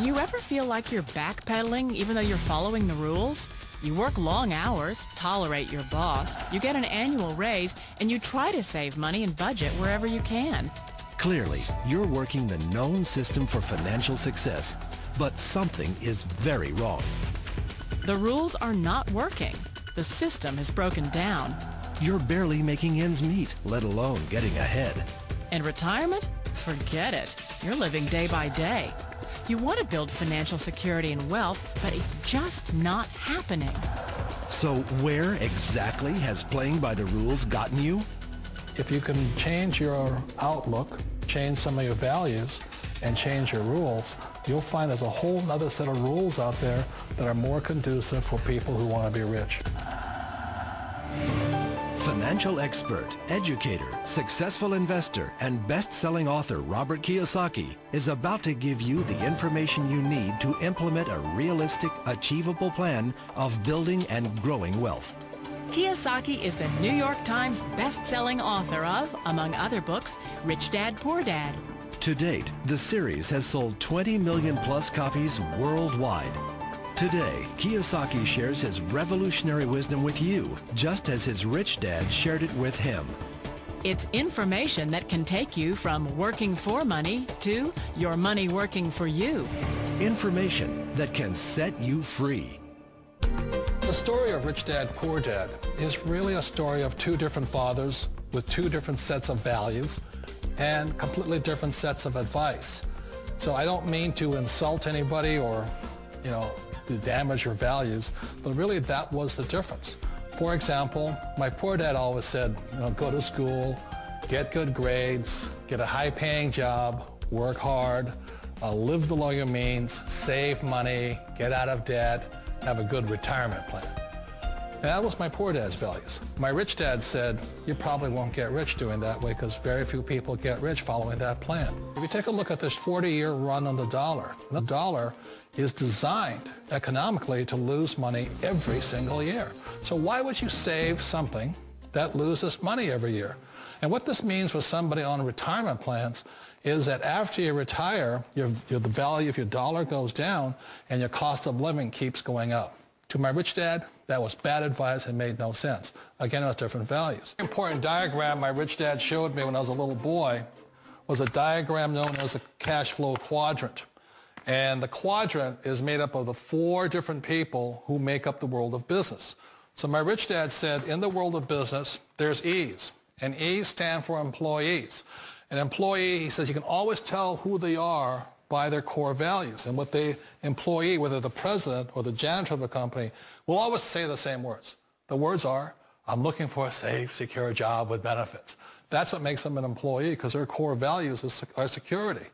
Do you ever feel like you're backpedaling even though you're following the rules? You work long hours, tolerate your boss, you get an annual raise, and you try to save money and budget wherever you can. Clearly, you're working the known system for financial success, but something is very wrong. The rules are not working. The system has broken down. You're barely making ends meet, let alone getting ahead. And retirement? Forget it. You're living day by day. You want to build financial security and wealth, but it's just not happening. So where exactly has playing by the rules gotten you? If you can change your outlook, change some of your values, and change your rules, you'll find there's a whole other set of rules out there that are more conducive for people who want to be rich. Financial expert, educator, successful investor, and best-selling author Robert Kiyosaki is about to give you the information you need to implement a realistic, achievable plan of building and growing wealth. Kiyosaki is the New York Times best-selling author of, among other books, Rich Dad, Poor Dad. To date, the series has sold 20 million plus copies worldwide. Today, Kiyosaki shares his revolutionary wisdom with you, just as his rich dad shared it with him. It's information that can take you from working for money to your money working for you. Information that can set you free. The story of Rich Dad, Poor Dad is really a story of two different fathers with two different sets of values and completely different sets of advice. So I don't mean to insult anybody or, to damage your values, but really that was the difference. For example, my poor dad always said, go to school, get good grades, get a high-paying job, work hard, live below your means, save money, get out of debt, have a good retirement plan. And that was my poor dad's values. My rich dad said, you probably won't get rich doing that way because very few people get rich following that plan. If you take a look at this 40-year run on the dollar is designed economically to lose money every single year. So why would you save something that loses money every year? And what this means for somebody on retirement plans is that after you retire, the value of your dollar goes down and your cost of living keeps going up. To my rich dad, that was bad advice and made no sense. Again, it was different values. An important diagram my rich dad showed me when I was a little boy was a diagram known as a cash flow quadrant. And the quadrant is made up of the 4 different people who make up the world of business. So my rich dad said, in the world of business, there's E's. And E's stand for employees. An employee, he says, you can always tell who they are by their core values. And what the employee, whether the president or the janitor of a company, will always say the same words. The words are, I'm looking for a safe, secure job with benefits. That's what makes them an employee, because their core values are security.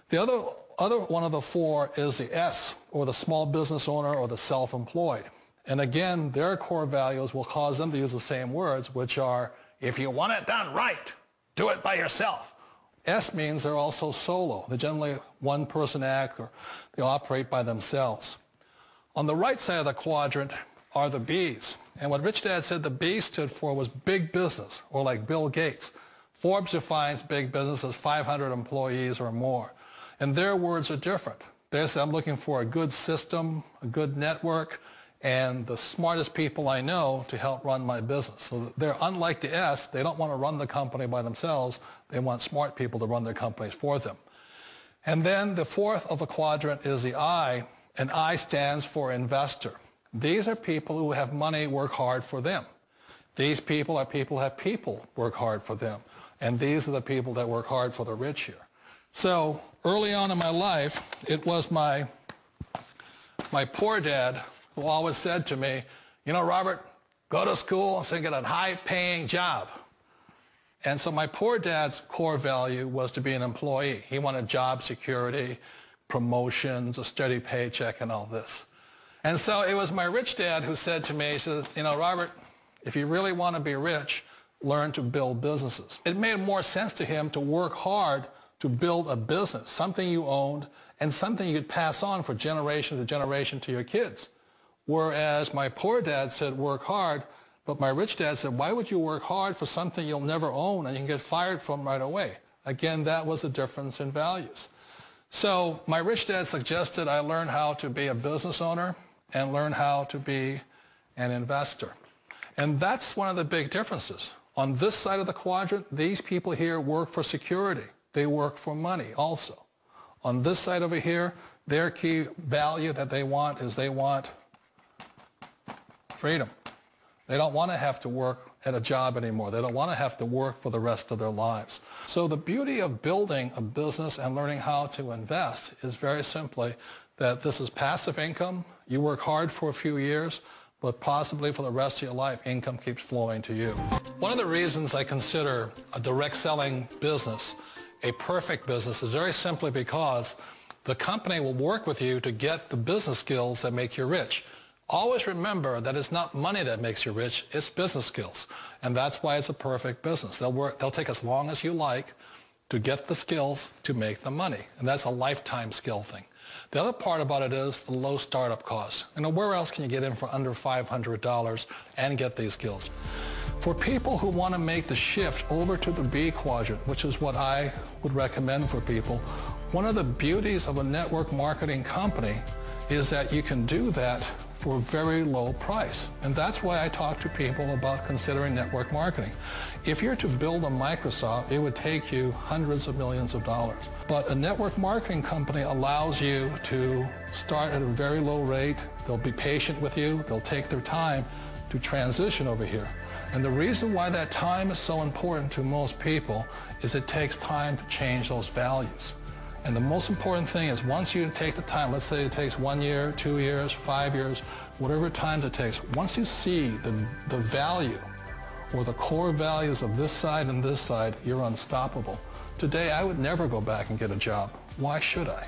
The other one of the 4 is the S, or the small business owner or the self-employed. And again, their core values will cause them to use the same words, which are, if you want it done right, do it by yourself. S means they're also solo. They're generally one-person act, or they operate by themselves. On the right side of the quadrant are the B's. And what Rich Dad said the B stood for was big business, or like Bill Gates. Forbes defines big business as 500 employees or more. And their words are different. They say, I'm looking for a good system, a good network, and the smartest people I know to help run my business. So they're unlike the S. They don't want to run the company by themselves. They want smart people to run their companies for them. And then the 4th of the quadrant is the I, and I stands for investor. These are people who have money work hard for them. These people are people who have people work hard for them. And these are the people that work hard for the rich here. So early on in my life, it was my poor dad who always said to me, Robert, go to school and get a high-paying job. And so my poor dad's core value was to be an employee. He wanted job security, promotions, a steady paycheck, and all this. And so it was my rich dad who said to me, he says, Robert, if you really want to be rich, learn to build businesses. It made more sense to him to work hard to build a business, something you owned and something you could pass on for generation to generation to your kids. Whereas my poor dad said work hard, but my rich dad said, why would you work hard for something you'll never own and you can get fired from right away? Again, that was the difference in values. So my rich dad suggested I learn how to be a business owner and learn how to be an investor. And that's one of the big differences. On this side of the quadrant, these people here work for security. They work for money also. On this side over here, their key value that they want is they want freedom. They don't want to have to work at a job anymore. They don't want to have to work for the rest of their lives. So the beauty of building a business and learning how to invest is very simply that this is passive income. You work hard for a few years, but possibly for the rest of your life, income keeps flowing to you. One of the reasons I consider a direct selling business a perfect business is very simply because the company will work with you to get the business skills that make you rich. Always remember that it's not money that makes you rich, it's business skills. And that's why it's a perfect business. They'll take as long as you like to get the skills to make the money. And that's a lifetime skill thing. The other part about it is the low startup costs. Where else can you get in for under $500 and get these skills? For people who want to make the shift over to the B quadrant, which is what I would recommend for people, one of the beauties of a network marketing company is that you can do that for a very low price. And that's why I talk to people about considering network marketing. If you're to build a Microsoft, it would take you hundreds of millions of dollars. But a network marketing company allows you to start at a very low rate. They'll be patient with you. They'll take their time to transition over here. And the reason why that time is so important to most people is it takes time to change those values. And the most important thing is once you take the time, let's say it takes 1 year, 2 years, 5 years, whatever time it takes, once you see the value or the core values of this side and this side, you're unstoppable. Today, I would never go back and get a job. Why should I?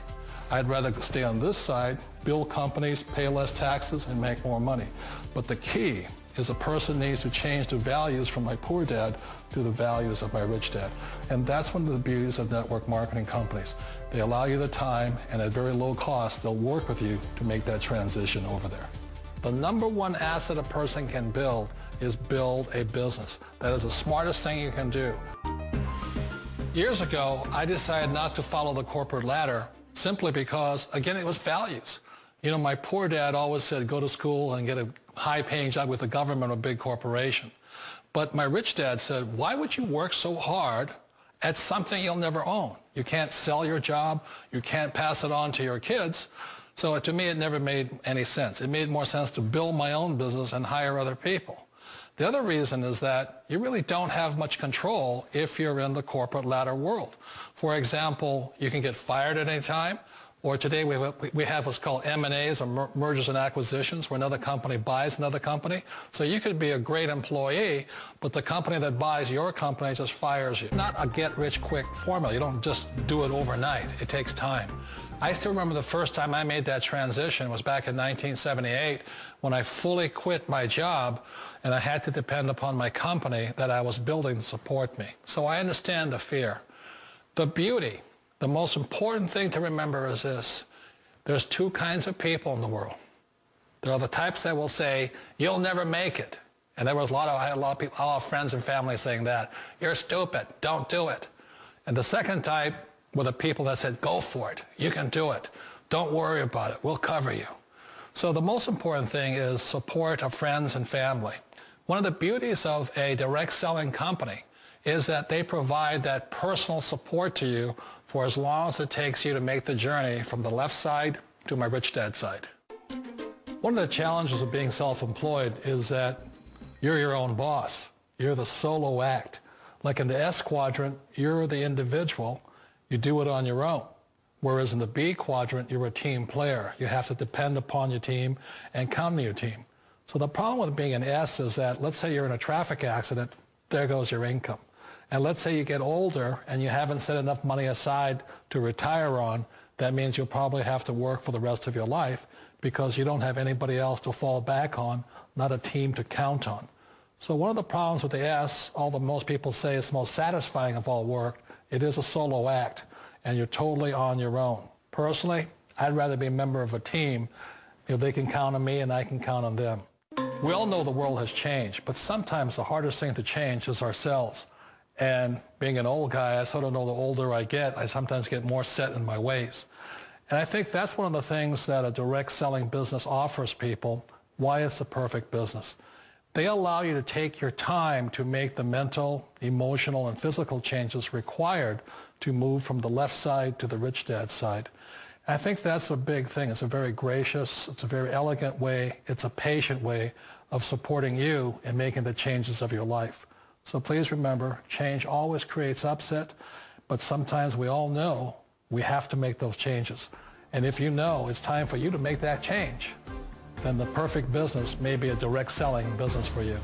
I'd rather stay on this side, build companies, pay less taxes, and make more money. But the key is a person needs to change the values from my poor dad to the values of my rich dad. And that's one of the beauties of network marketing companies. They allow you the time, and at very low cost, they'll work with you to make that transition over there. The number one asset a person can build is build a business. That is the smartest thing you can do. Years ago, I decided not to follow the corporate ladder simply because, again, it was values. My poor dad always said, go to school and get a high-paying job with the government or a big corporation. But my rich dad said, why would you work so hard at something you'll never own? You can't sell your job. You can't pass it on to your kids. So to me, it never made any sense. It made more sense to build my own business and hire other people. The other reason is that you really don't have much control if you're in the corporate ladder world. For example, you can get fired at any time. Or today we have what's called M&As, or mergers and acquisitions, where another company buys another company. So you could be a great employee, but the company that buys your company just fires you. Not a get-rich-quick formula. You don't just do it overnight. It takes time. I still remember the first time I made that transition was back in 1978 when I fully quit my job and I had to depend upon my company that I was building to support me. So I understand the fear. The beauty. The most important thing to remember is this. There's two kinds of people in the world. There are the types that will say, you'll never make it. And I had a lot of friends and family saying that. You're stupid. Don't do it. And the second type were the people that said, go for it. You can do it. Don't worry about it. We'll cover you. So the most important thing is support of friends and family. One of the beauties of a direct selling company is that they provide that personal support to you for as long as it takes you to make the journey from the left side to my rich dad side. One of the challenges of being self-employed is that you're your own boss. You're the solo act. Like in the S quadrant, you're the individual. You do it on your own. Whereas in the B quadrant, you're a team player. You have to depend upon your team and count on your team. So the problem with being an S is that, let's say you're in a traffic accident, there goes your income. And let's say you get older and you haven't set enough money aside to retire on, that means you'll probably have to work for the rest of your life because you don't have anybody else to fall back on, not a team to count on. So one of the problems with the S, although most people say it's most satisfying of all work, it is a solo act, and you're totally on your own. Personally, I'd rather be a member of a team. They can count on me and I can count on them. We all know the world has changed, but sometimes the hardest thing to change is ourselves. And being an old guy, I sort of know the older I get, I sometimes get more set in my ways. And I think that's one of the things that a direct selling business offers people, why it's the perfect business. They allow you to take your time to make the mental, emotional, and physical changes required to move from the left side to the rich dad side. I think that's a big thing. It's a very gracious, it's a very elegant way, it's a patient way of supporting you in making the changes of your life. So please remember, change always creates upset, but sometimes we all know we have to make those changes. And if you know it's time for you to make that change, then the perfect business may be a direct selling business for you.